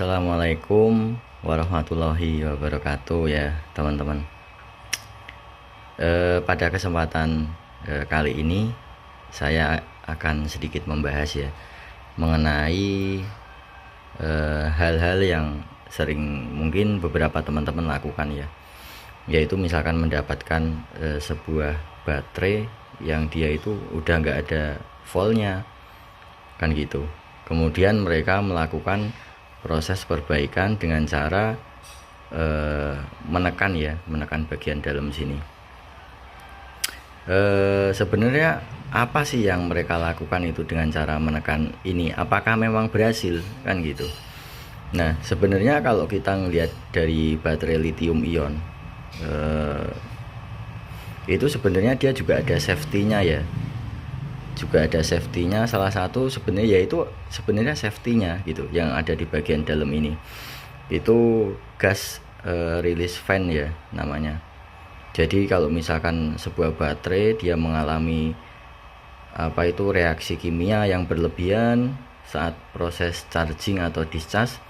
Assalamualaikum warahmatullahi wabarakatuh ya teman-teman. Pada kesempatan kali ini saya akan sedikit membahas ya mengenai hal-hal yang sering mungkin beberapa teman-teman lakukan ya, yaitu misalkan mendapatkan sebuah baterai yang dia itu udah nggak ada voltnya kan gitu. Kemudian mereka melakukan proses perbaikan dengan cara menekan bagian dalam sini. Sebenarnya apa sih yang mereka lakukan itu dengan cara menekan ini? Apakah memang berhasil kan gitu? Nah, sebenarnya kalau kita ngelihat dari baterai lithium ion, itu sebenarnya dia juga ada safety-nya ya. Juga ada safety-nya, salah satu sebenarnya yaitu sebenarnya safety-nya gitu yang ada di bagian dalam ini. Itu gas release fan ya namanya. Jadi kalau misalkan sebuah baterai dia mengalami reaksi kimia yang berlebihan saat proses charging atau discharge,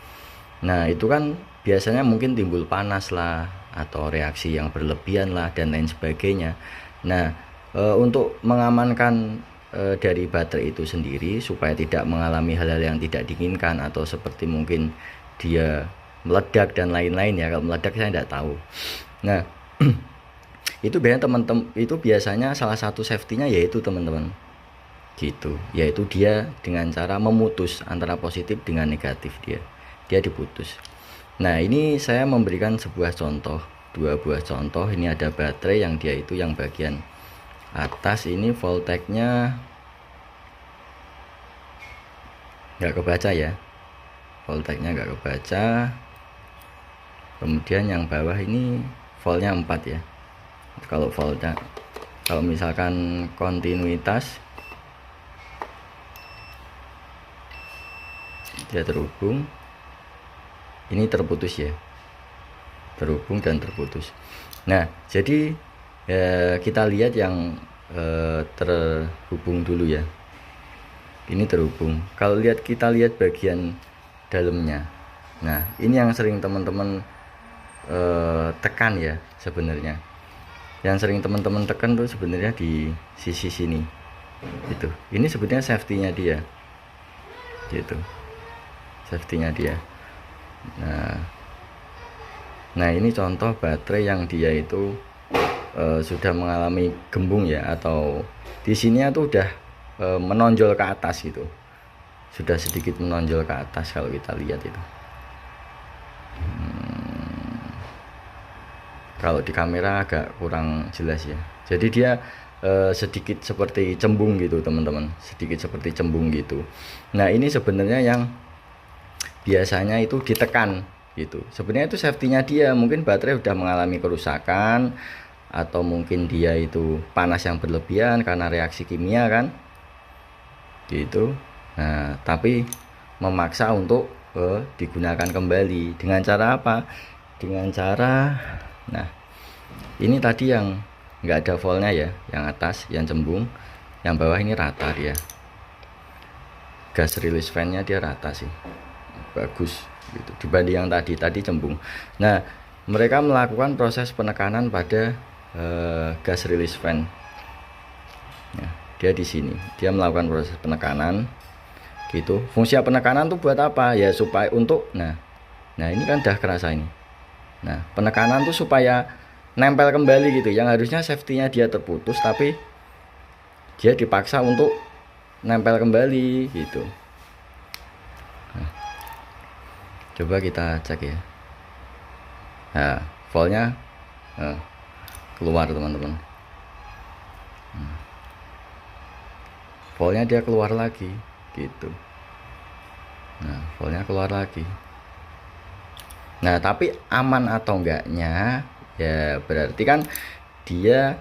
nah itu kan biasanya mungkin timbul panas lah atau reaksi yang berlebihan lah dan lain sebagainya. Nah, untuk mengamankan dari baterai itu sendiri supaya tidak mengalami hal-hal yang tidak diinginkan atau seperti mungkin dia meledak dan lain-lain ya. Kalau meledak saya tidak tahu. Nah, itu biasanya teman-teman itu biasanya salah satu safety-nya yaitu teman-teman gitu, yaitu dia dengan cara memutus antara positif dengan negatif, dia diputus. Nah, ini saya memberikan sebuah contoh, dua buah contoh. Ini ada baterai yang dia itu yang bagian atas ini voltage-nya nggak kebaca ya, voltage-nya nggak kebaca. Kemudian yang bawah ini voltnya 4 ya. Kalau voltnya, kalau misalkan kontinuitas dia terhubung, ini terputus ya, terhubung dan terputus. Nah, jadi kita lihat yang terhubung dulu ya. Ini terhubung. Kalau kita lihat bagian dalamnya. Nah, ini yang sering teman-teman tekan ya sebenarnya. Yang sering teman-teman tekan tuh sebenarnya di sisi sini. Gitu. Ini sebenarnya safety-nya dia. Gitu. Safety-nya dia. Nah, ini contoh baterai yang dia itu sudah mengalami gembung ya, atau di sini tuh udah menonjol ke atas gitu, sudah sedikit menonjol ke atas kalau kita lihat itu. Kalau di kamera agak kurang jelas ya, jadi dia sedikit seperti cembung gitu teman-teman, sedikit seperti cembung gitu. Nah, ini sebenarnya yang biasanya itu ditekan gitu. Sebenarnya itu safety-nya dia, mungkin baterai udah mengalami kerusakan atau mungkin dia itu panas yang berlebihan karena reaksi kimia kan gitu. Nah, tapi memaksa untuk digunakan kembali dengan cara apa? Dengan cara, nah ini tadi yang nggak ada voltnya ya, yang atas yang cembung, yang bawah ini rata dia. Gas release fan-nya dia rata sih, bagus gitu dibanding yang tadi cembung. Nah, mereka melakukan proses penekanan pada gas release fan. Nah, dia di sini dia melakukan proses penekanan gitu. Fungsi penekanan tuh buat apa ya? Supaya untuk nah ini kan udah kerasa ini. Nah, penekanan tuh supaya nempel kembali gitu. Yang harusnya safety-nya dia terputus, tapi dia dipaksa untuk nempel kembali gitu. Nah, coba kita cek ya. Nah, voltnya keluar teman-teman. Voltnya dia keluar lagi gitu. Nah, voltnya keluar lagi. Nah, tapi aman atau enggaknya ya berarti kan dia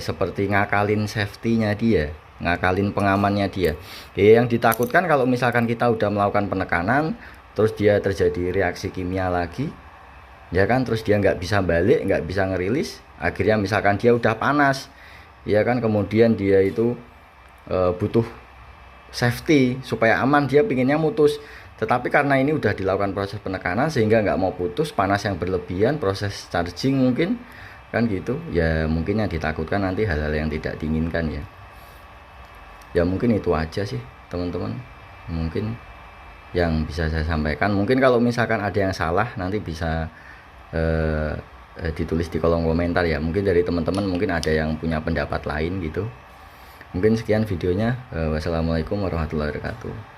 seperti ngakalin safety-nya dia, ngakalin pengamannya dia. Ya, yang ditakutkan kalau misalkan kita udah melakukan penekanan terus dia terjadi reaksi kimia lagi ya kan, terus dia nggak bisa balik, nggak bisa ngerilis, akhirnya misalkan dia udah panas ya kan, kemudian dia itu butuh safety supaya aman, dia pinginnya mutus. Tetapi karena ini udah dilakukan proses penekanan sehingga nggak mau putus, panas yang berlebihan, proses charging mungkin kan gitu ya, mungkin yang ditakutkan nanti hal-hal yang tidak diinginkan ya. Ya mungkin itu aja sih teman-teman, mungkin yang bisa saya sampaikan. Mungkin kalau misalkan ada yang salah nanti bisa ditulis di kolom komentar ya, mungkin dari teman-teman mungkin ada yang punya pendapat lain gitu. Mungkin sekian videonya. Wassalamualaikum warahmatullahi wabarakatuh.